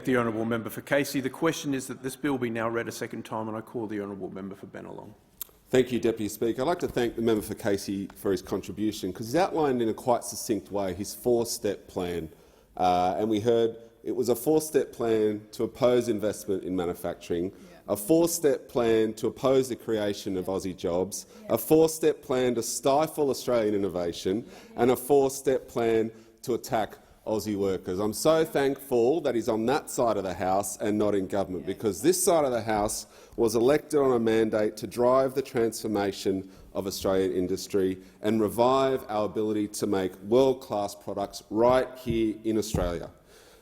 the honourable member for Casey. The question is that this bill be now read a second time, and I call the honourable member for Bennelong. Thank you, Deputy Speaker. I'd like to thank the member for Casey for his contribution, because he's outlined in a quite succinct way his four-step plan. And we heard it was a four-step plan to oppose investment in manufacturing, a four-step plan to oppose the creation of Aussie jobs, a four-step plan to stifle Australian innovation, and a four-step plan to attack Aussie workers. I'm so thankful that he's on that side of the House and not in government, because this side of the House was elected on a mandate to drive the transformation of Australian industry and revive our ability to make world-class products right here in Australia.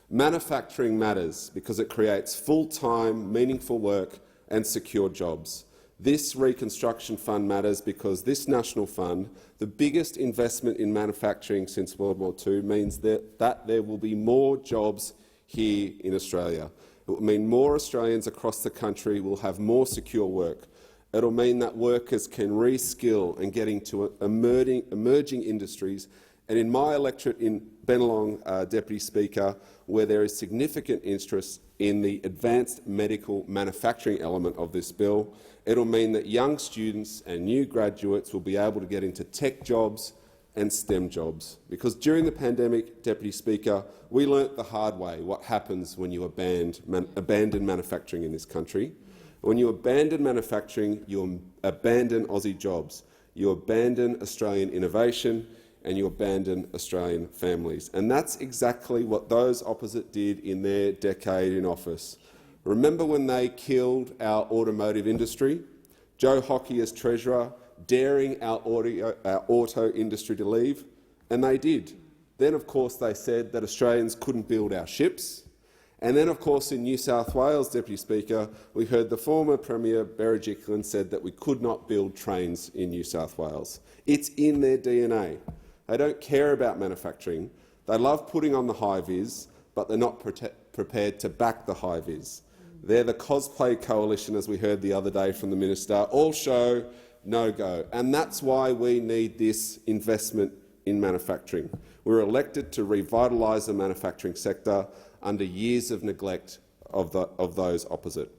Manufacturing matters because it creates full-time, meaningful work and secure jobs. This Reconstruction Fund matters because this national fund, the biggest investment in manufacturing since World War II, means that there will be more jobs here in Australia. It will mean more Australians across the country will have more secure work. It will mean that workers can re-skill and get into emerging industries. And in my electorate in Bennelong, Deputy Speaker, where there is significant interest in the advanced medical manufacturing element of this bill, it will mean that young students and new graduates will be able to get into tech jobs and STEM jobs. Because during the pandemic, Deputy Speaker, we learnt the hard way what happens when you abandon manufacturing in this country. When you abandon manufacturing, you abandon Aussie jobs, you abandon Australian innovation, and you abandon Australian families. And that's exactly what those opposite did in their decade in office. Remember when they killed our automotive industry? Joe Hockey as Treasurer, daring our auto industry to leave, and they did. Then, of course, they said that Australians couldn't build our ships. And then, of course, in New South Wales, Deputy Speaker, we heard the former Premier Berejiklian said that we could not build trains in New South Wales. It's in their DNA. They don't care about manufacturing. They love putting on the high-vis, but they're not prepared to back the high-vis. They're the cosplay coalition, as we heard the other day from the minister, all show, no go. And that's why we need this investment in manufacturing. We're elected to revitalise the manufacturing sector under years of neglect of those opposite.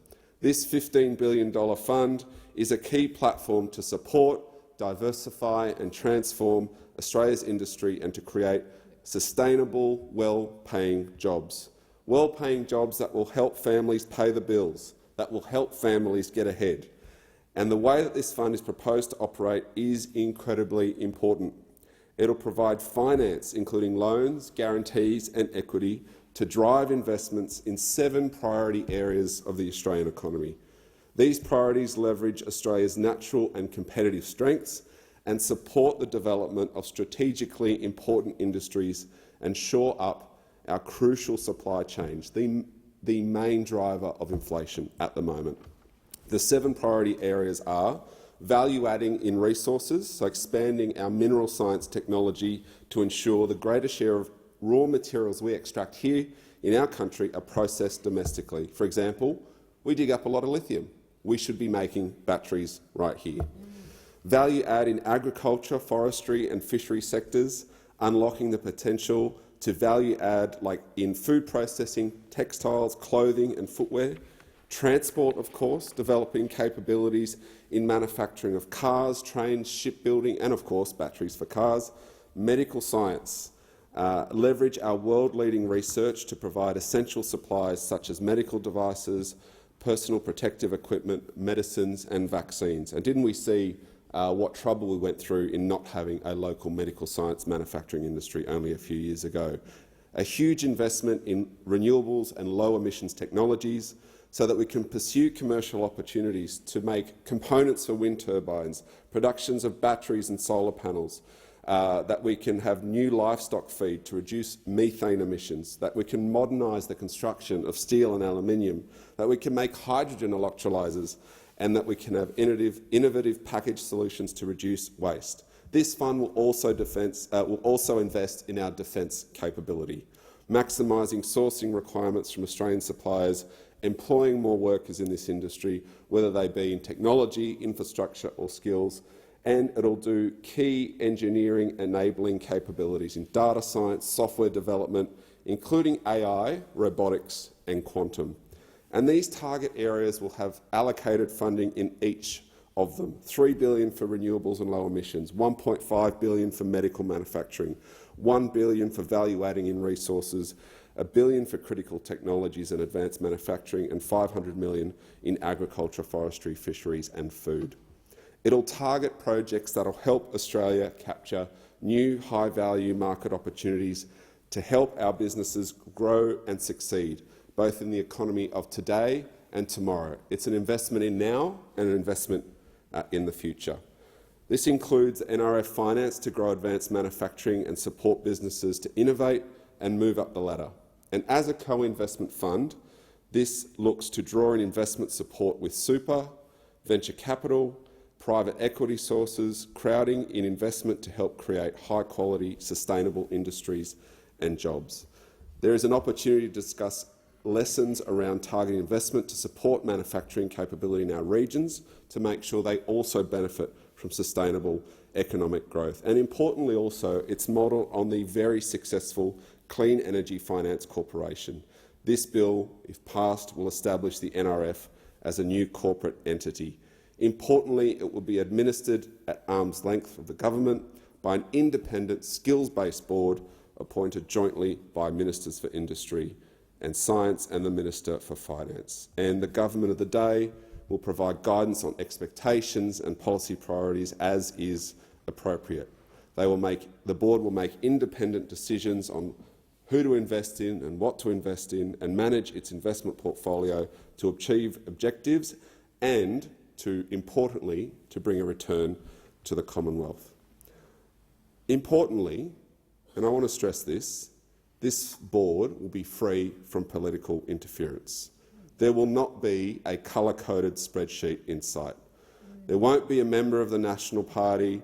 This $15 billion fund is a key platform to support, diversify and transform Australia's industry and to create sustainable, well-paying jobs. Well-paying jobs that will help families pay the bills, that will help families get ahead. And the way that this fund is proposed to operate is incredibly important. It will provide finance, including loans, guarantees and equity, to drive investments in 7 priority areas of the Australian economy. These priorities leverage Australia's natural and competitive strengths and support the development of strategically important industries and shore up our crucial supply chains, the main driver of inflation at the moment. The 7 priority areas are value-adding in resources, so expanding our mineral science technology to ensure the greater share of raw materials we extract here in our country are processed domestically. For example, we dig up a lot of lithium. We should be making batteries right here. Value add in agriculture, forestry and fishery sectors, unlocking the potential to value add like in food processing, textiles, clothing and footwear. Transport, of course, developing capabilities in manufacturing of cars, trains, shipbuilding and, of course, batteries for cars. Medical science, leverage our world-leading research to provide essential supplies such as medical devices, personal protective equipment, medicines and vaccines. And didn't we see what trouble we went through in not having a local medical science manufacturing industry only a few years ago? A huge investment in renewables and low-emissions technologies so that we can pursue commercial opportunities to make components for wind turbines, productions of batteries and solar panels, that we can have new livestock feed to reduce methane emissions, that we can modernise the construction of steel and aluminium, that we can make hydrogen electrolyzers, and that we can have innovative package solutions to reduce waste. This fund will also invest in our defence capability, maximising sourcing requirements from Australian suppliers, employing more workers in this industry, whether they be in technology, infrastructure or skills, and it will do key engineering enabling capabilities in data science, software development, including AI, robotics and quantum. And these target areas will have allocated funding in each of them. $3 billion for renewables and low emissions, $1.5 billion for medical manufacturing, $1 billion for value adding in resources, $1 billion for critical technologies and advanced manufacturing, and $500 million in agriculture, forestry, fisheries and food. It'll target projects that will help Australia capture new high-value market opportunities to help our businesses grow and succeed, both in the economy of today and tomorrow. It's an investment in now and an investment in the future. This includes NRF finance to grow advanced manufacturing and support businesses to innovate and move up the ladder. And as a co-investment fund, this looks to draw in investment support with super, venture capital, private equity sources, crowding in investment to help create high-quality, sustainable industries and jobs. There is an opportunity to discuss lessons around targeting investment to support manufacturing capability in our regions to make sure they also benefit from sustainable economic growth. And importantly also, it's modelled on the very successful Clean Energy Finance Corporation. This bill, if passed, will establish the NRF as a new corporate entity. Importantly, it will be administered at arm's length of the government by an independent, skills-based board appointed jointly by Ministers for Industry and Science and the Minister for Finance. And the government of the day will provide guidance on expectations and policy priorities as is appropriate. The board will make independent decisions on who to invest in and what to invest in and manage its investment portfolio to achieve objectives and importantly, to bring a return to the Commonwealth. Importantly, and I want to stress this board will be free from political interference. There will not be a colour-coded spreadsheet in sight. There won't be a member of the National Party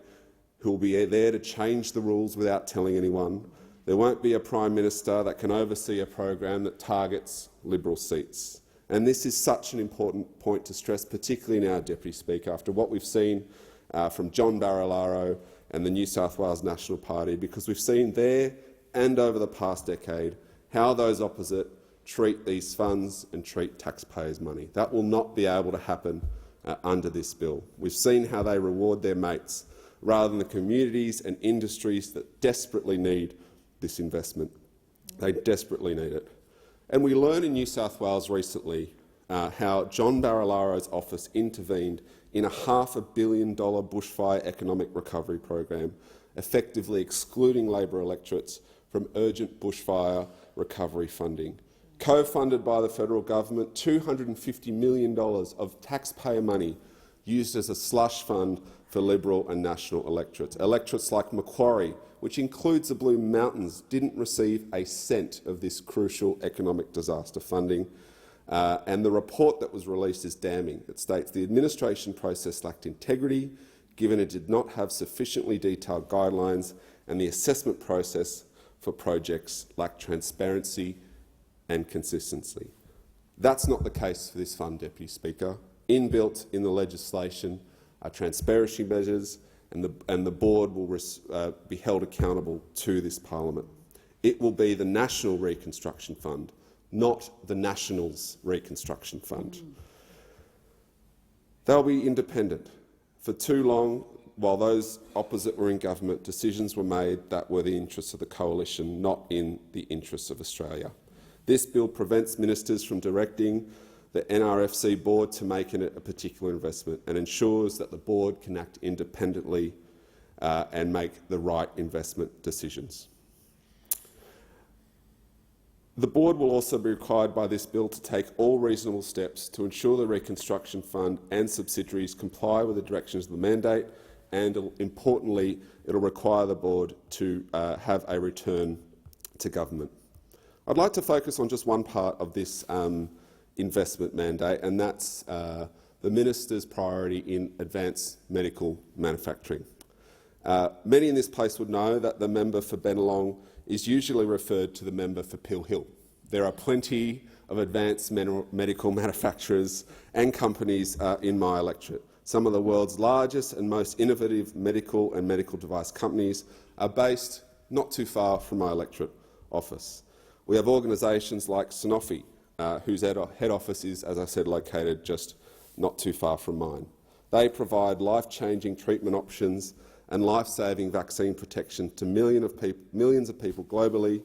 who will be there to change the rules without telling anyone. There won't be a Prime Minister that can oversee a program that targets Liberal seats. And this is such an important point to stress, particularly now, Deputy Speaker, after what we've seen from John Barilaro and the New South Wales National Party, because we've seen there and over the past decade how those opposite treat these funds and treat taxpayers' money. That will not be able to happen under this bill. We've seen how they reward their mates rather than the communities and industries that desperately need this investment. They desperately need it. And we learned in New South Wales recently how John Barilaro's office intervened in a $500 million bushfire economic recovery program, effectively excluding Labor electorates from urgent bushfire recovery funding. Co-funded by the federal government, $250 million of taxpayer money used as a slush fund for Liberal and National electorates. Electorates like Macquarie, which includes the Blue Mountains, didn't receive a cent of this crucial economic disaster funding. And the report that was released is damning. It states the administration process lacked integrity, given it did not have sufficiently detailed guidelines, and the assessment process for projects lacked transparency and consistency. That's not the case for this fund, Deputy Speaker. Inbuilt in the legislation are transparency measures, and the board will be held accountable to this parliament. It will be the National Reconstruction Fund, not the Nationals Reconstruction Fund. They'll be independent. For too long, while those opposite were in government, decisions were made that were the interests of the coalition, not in the interests of Australia. This bill prevents ministers from directing the NRFC board to make in it a particular investment and ensures that the board can act independently and make the right investment decisions. The board will also be required by this bill to take all reasonable steps to ensure the Reconstruction Fund and subsidiaries comply with the directions of the mandate, and importantly, it will require the board to have a return to government. I'd like to focus on just one part of this investment mandate, and that's the minister's priority in advanced medical manufacturing. Many in this place would know that the member for Bennelong is usually referred to the member for Peel Hill. There are plenty of advanced medical manufacturers and companies in my electorate. Some of the world's largest and most innovative medical and medical device companies are based not too far from my electorate office. We have organisations like Sanofi, whose head office is, as I said, located just not too far from mine. They provide life-changing treatment options and life-saving vaccine protection to millions of people globally,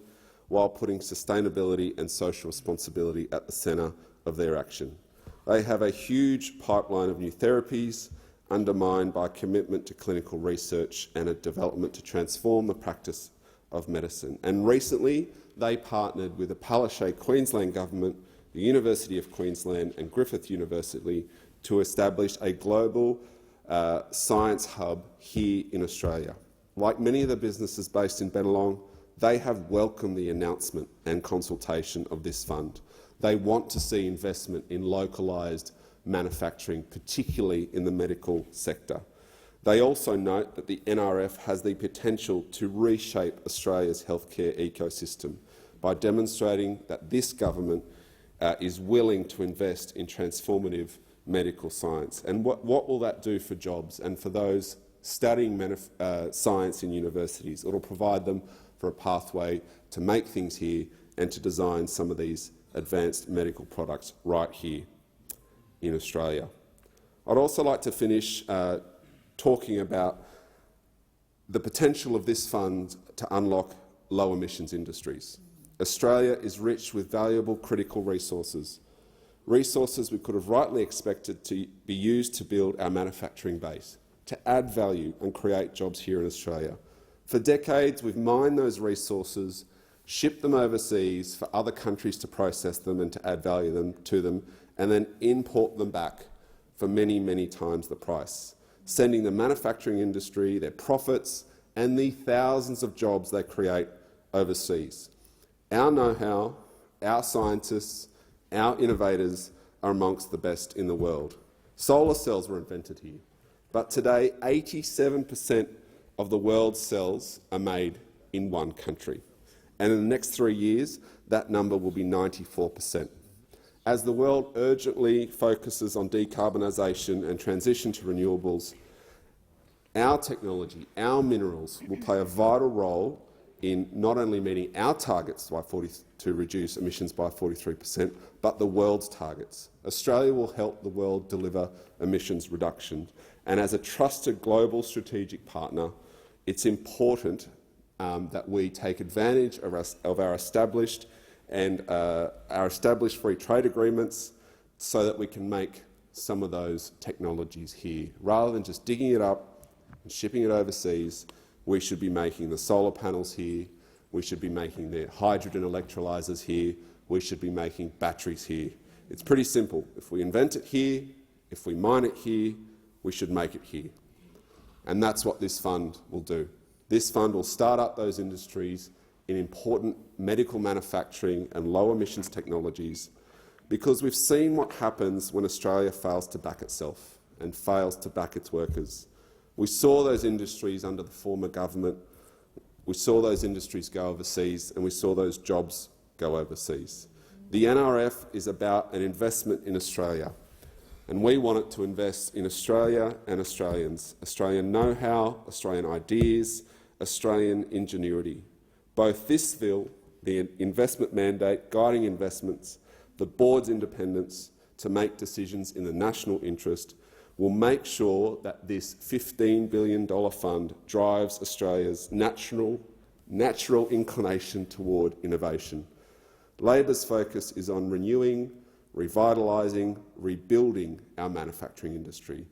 while putting sustainability and social responsibility at the centre of their action. They have a huge pipeline of new therapies, undermined by commitment to clinical research and a development to transform the practice of medicine. And recently, they partnered with the Palaszczuk Queensland Government, the University of Queensland and Griffith University to establish a global science hub here in Australia. Like many of the businesses based in Bennelong, they have welcomed the announcement and consultation of this fund. They want to see investment in localised manufacturing, particularly in the medical sector. They also note that the NRF has the potential to reshape Australia's healthcare ecosystem by demonstrating that this government is willing to invest in transformative medical science. And what will that do for jobs and for those studying science in universities? It will provide them for a pathway to make things here and to design some of these advanced medical products right here in Australia. I'd also like to finish talking about the potential of this fund to unlock low emissions industries. Australia is rich with valuable critical resources, resources we could have rightly expected to be used to build our manufacturing base, to add value and create jobs here in Australia. For decades, we've mined those resources, shipped them overseas for other countries to process them and to add value to them, and then import them back for many, many times the price, sending the manufacturing industry, their profits, and the thousands of jobs they create overseas. Our know-how, our scientists, our innovators are amongst the best in the world. Solar cells were invented here, but today 87% of the world's cells are made in one country. And in the next 3 years, that number will be 94%. As the world urgently focuses on decarbonisation and transition to renewables, our technology, our minerals will play a vital role in not only meeting our targets to reduce emissions by 43%, but the world's targets. Australia will help the world deliver emissions reduction. And as a trusted global strategic partner, it's important that we take advantage of our established free trade agreements so that we can make some of those technologies here. Rather than just digging it up and shipping it overseas, we should be making the solar panels here, we should be making the hydrogen electrolyzers here, we should be making batteries here. It's pretty simple. If we invent it here, if we mine it here, we should make it here. And that's what this fund will do. This fund will start up those industries in important medical manufacturing and low emissions technologies, because we've seen what happens when Australia fails to back itself and fails to back its workers. We saw those industries under the former government, we saw those industries go overseas, and we saw those jobs go overseas. The NRF is about an investment in Australia, and we want it to invest in Australia and Australians, Australian know-how, Australian ideas, Australian ingenuity. Both this bill, the investment mandate, guiding investments, the board's independence to make decisions in the national interest will make sure that this $15 billion fund drives Australia's natural inclination toward innovation. Labor's focus is on renewing, revitalising, rebuilding our manufacturing industry.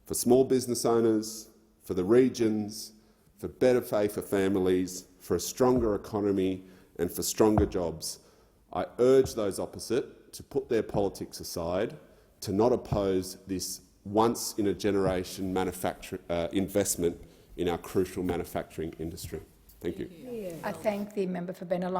For small business owners, for the regions, for better pay for families, for a stronger economy and for stronger jobs, I urge those opposite to put their politics aside, to not oppose this once-in-a-generation investment in our crucial manufacturing industry. Thank you. I thank the member for Bennelong.